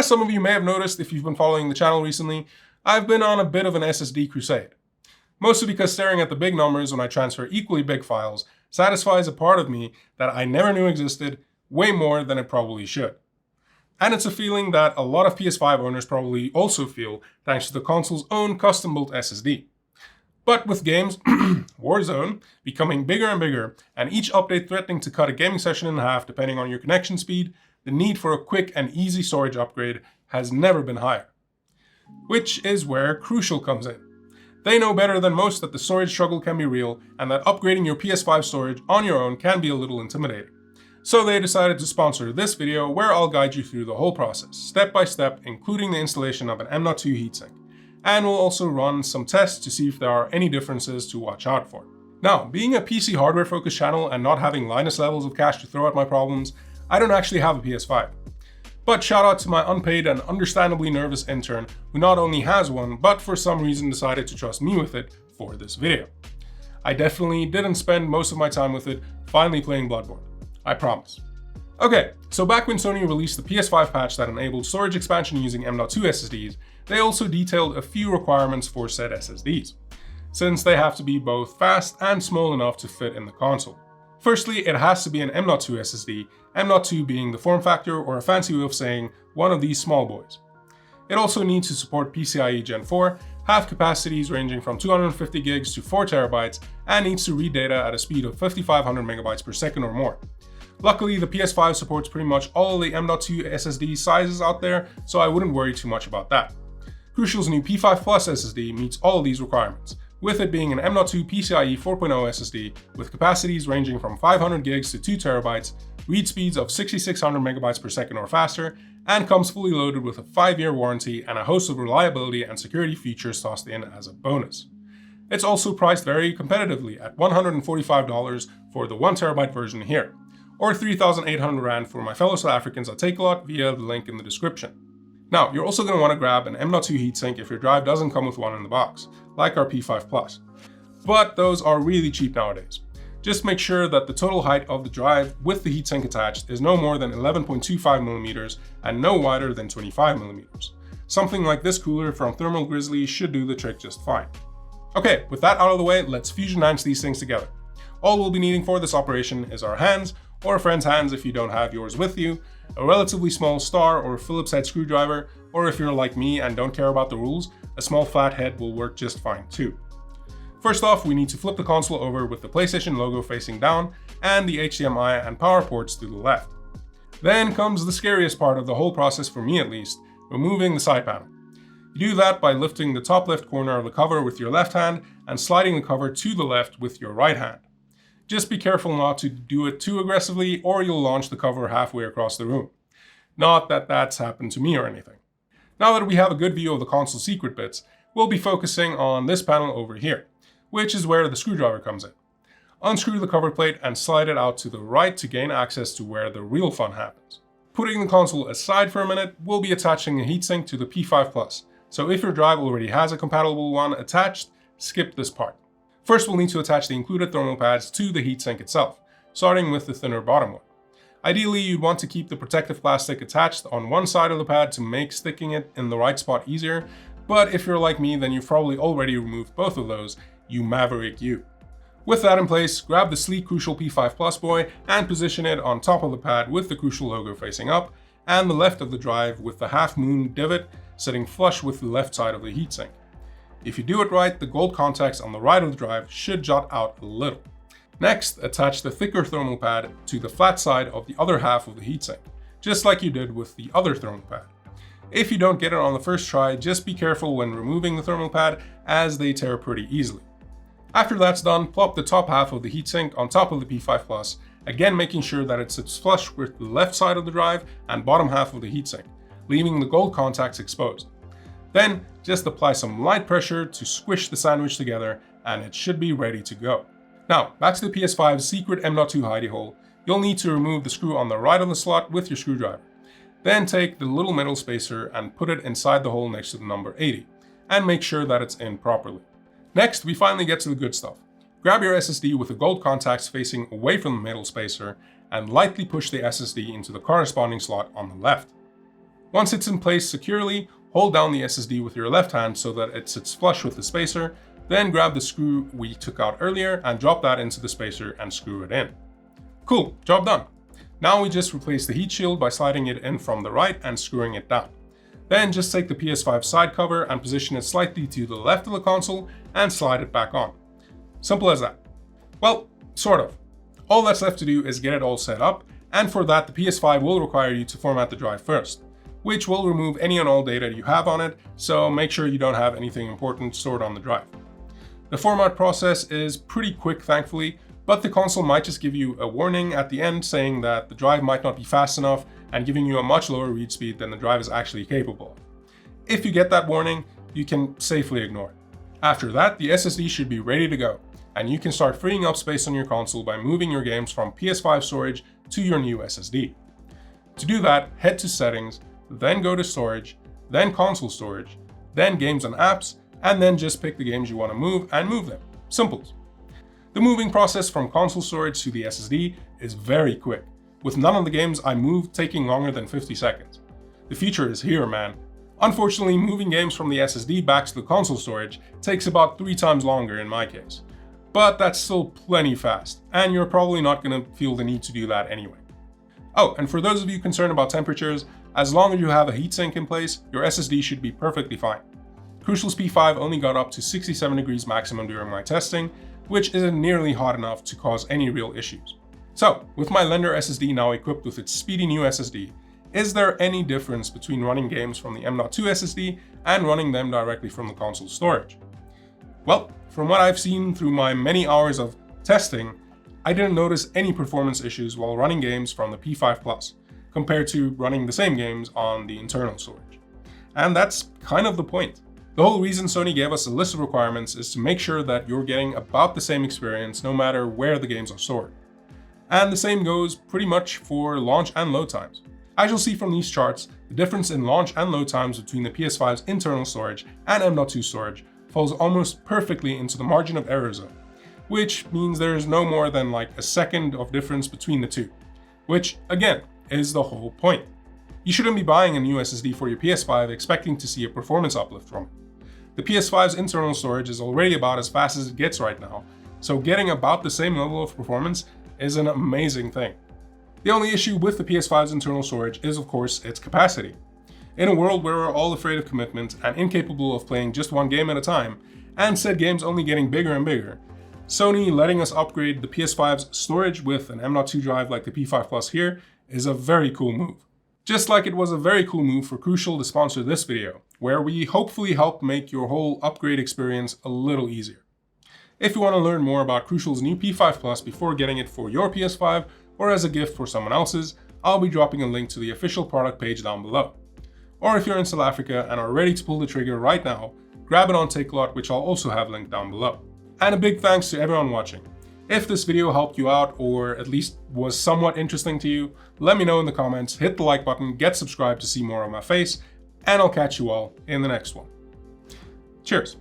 As some of you may have noticed if you've been following the channel recently, I've been on a bit of an SSD crusade. Mostly because staring at the big numbers when I transfer equally big files satisfies a part of me that I never knew existed way more than it probably should. And it's a feeling that a lot of PS5 owners probably also feel thanks to the console's own custom-built SSD. But with games, Warzone, becoming bigger and bigger, and each update threatening to cut a gaming session in half depending on your connection speed, the need for a quick and easy storage upgrade has never been higher. Which is where Crucial comes in. They know better than most that the storage struggle can be real, and that upgrading your PS5 storage on your own can be a little intimidating. So they decided to sponsor this video where I'll guide you through the whole process, step by step, including the installation of an M.2 heatsink. And we'll also run some tests to see if there are any differences to watch out for. Now, being a PC hardware focused channel and not having Linus levels of cash to throw at my problems, I don't actually have a PS5. But shout out to my unpaid and understandably nervous intern who not only has one, but for some reason decided to trust me with it for this video. I definitely didn't spend most of my time with it finally playing Bloodborne. I promise. Okay, so back when Sony released the PS5 patch that enabled storage expansion using M.2 SSDs, they also detailed a few requirements for said SSDs, since they have to be both fast and small enough to fit in the console. Firstly, it has to be an M.2 SSD, M.2 being the form factor or a fancy way of saying one of these small boys. It also needs to support PCIe Gen 4, have capacities ranging from 250 gigs to 4 terabytes, and needs to read data at a speed of 5500 megabytes per second or more. Luckily, the PS5 supports pretty much all the M.2 SSD sizes out there, so I wouldn't worry too much about that. Crucial's new P5 Plus SSD meets all of these requirements, with it being an M.2 PCIe 4.0 SSD with capacities ranging from 500 gigs to 2 terabytes, read speeds of 6600 megabytes per second or faster, and comes fully loaded with a 5-year warranty and a host of reliability and security features tossed in as a bonus. It's also priced very competitively at $145 for the 1TB version here, or 3,800 Rand for my fellow South Africans at Takealot via the link in the description. Now, you're also going to want to grab an M.2 heatsink if your drive doesn't come with one in the box, like our P5 Plus. But those are really cheap nowadays. Just make sure that the total height of the drive with the heatsink attached is no more than 11.25mm and no wider than 25mm. Something like this cooler from Thermal Grizzly should do the trick just fine. Okay, with that out of the way, let's fusion nance these things together. All we'll be needing for this operation is our hands, or a friend's hands if you don't have yours with you, a relatively small star or Phillips head screwdriver, or if you're like me and don't care about the rules, a small flat head will work just fine too. First off, we need to flip the console over with the PlayStation logo facing down and the HDMI and power ports to the left. Then comes the scariest part of the whole process, for me at least, removing the side panel. You do that by lifting the top left corner of the cover with your left hand and sliding the cover to the left with your right hand. Just be careful not to do it too aggressively or you'll launch the cover halfway across the room. Not that that's happened to me or anything. Now that we have a good view of the console's secret bits, we'll be focusing on this panel over here, which is where the screwdriver comes in. Unscrew the cover plate and slide it out to the right to gain access to where the real fun happens. Putting the console aside for a minute, we'll be attaching a heatsink to the P5 Plus, so if your drive already has a compatible one attached, skip this part. First, we'll need to attach the included thermal pads to the heatsink itself, starting with the thinner bottom one. Ideally, you'd want to keep the protective plastic attached on one side of the pad to make sticking it in the right spot easier, but if you're like me, then you've probably already removed both of those, you maverick you. With that in place, grab the sleek Crucial P5 Plus boy and position it on top of the pad with the Crucial logo facing up, and the left of the drive with the half-moon divot sitting flush with the left side of the heatsink. If you do it right, the gold contacts on the right of the drive should jut out a little. Next, attach the thicker thermal pad to the flat side of the other half of the heatsink, just like you did with the other thermal pad. If you don't get it on the first try, just be careful when removing the thermal pad as they tear pretty easily. After that's done, plop the top half of the heatsink on top of the P5 Plus, again making sure that it sits flush with the left side of the drive and bottom half of the heatsink, leaving the gold contacts exposed. Then, just apply some light pressure to squish the sandwich together and it should be ready to go. Now, back to the PS5's secret M.2 hidey hole, you'll need to remove the screw on the right of the slot with your screwdriver. Then take the little metal spacer and put it inside the hole next to the number 80, and make sure that it's in properly. Next, we finally get to the good stuff. Grab your SSD with the gold contacts facing away from the metal spacer and lightly push the SSD into the corresponding slot on the left. Once it's in place securely, hold down the SSD with your left hand so that it sits flush with the spacer, then grab the screw we took out earlier and drop that into the spacer and screw it in. Cool, job done. Now we just replace the heat shield by sliding it in from the right and screwing it down. Then just take the PS5 side cover and position it slightly to the left of the console and slide it back on. Simple as that. Well, sort of. All that's left to do is get it all set up, and for that the PS5 will require you to format the drive first, which will remove any and all data you have on it, so make sure you don't have anything important stored on the drive. The format process is pretty quick, thankfully, but the console might just give you a warning at the end saying that the drive might not be fast enough and giving you a much lower read speed than the drive is actually capable of. If you get that warning, you can safely ignore it. After that, the SSD should be ready to go, and you can start freeing up space on your console by moving your games from PS5 storage to your new SSD. To do that, head to Settings, then go to Storage, then Console Storage, then Games and Apps, and then just pick the games you want to move and move them. Simple. The moving process from console storage to the SSD is very quick, with none of the games I moved taking longer than 50 seconds. The future is here, man. Unfortunately, moving games from the SSD back to the console storage takes about 3 times longer in my case. But that's still plenty fast, and you're probably not going to feel the need to do that anyway. Oh, and for those of you concerned about temperatures, as long as you have a heatsink in place, your SSD should be perfectly fine. Crucial's P5 only got up to 67 degrees maximum during my testing, which isn't nearly hot enough to cause any real issues. So, with my Lender SSD now equipped with its speedy new SSD, is there any difference between running games from the M.2 SSD and running them directly from the console storage? Well, from what I've seen through my many hours of testing, I didn't notice any performance issues while running games from the P5 Plus, compared to running the same games on the internal storage. And that's kind of the point. The whole reason Sony gave us a list of requirements is to make sure that you're getting about the same experience no matter where the games are stored. And the same goes pretty much for launch and load times. As you'll see from these charts, the difference in launch and load times between the PS5's internal storage and M.2 storage falls almost perfectly into the margin of error zone, which means there is no more than like a second of difference between the two, which again is the whole point. You shouldn't be buying a new SSD for your PS5 expecting to see a performance uplift from it. The PS5's internal storage is already about as fast as it gets right now, so getting about the same level of performance is an amazing thing. The only issue with the PS5's internal storage is of course its capacity. In a world where we're all afraid of commitment and incapable of playing just one game at a time, and said games only getting bigger and bigger, Sony letting us upgrade the PS5's storage with an M.2 drive like the P5 Plus here is a very cool move. Just like it was a very cool move for Crucial to sponsor this video, where we hopefully help make your whole upgrade experience a little easier. If you want to learn more about Crucial's new P5 Plus before getting it for your PS5 or as a gift for someone else's, I'll be dropping a link to the official product page down below. Or if you're in South Africa and are ready to pull the trigger right now, grab it on Takealot, which I'll also have linked down below. And a big thanks to everyone watching. If this video helped you out, or at least was somewhat interesting to you, let me know in the comments, hit the like button, get subscribed to see more of my face, and I'll catch you all in the next one. Cheers.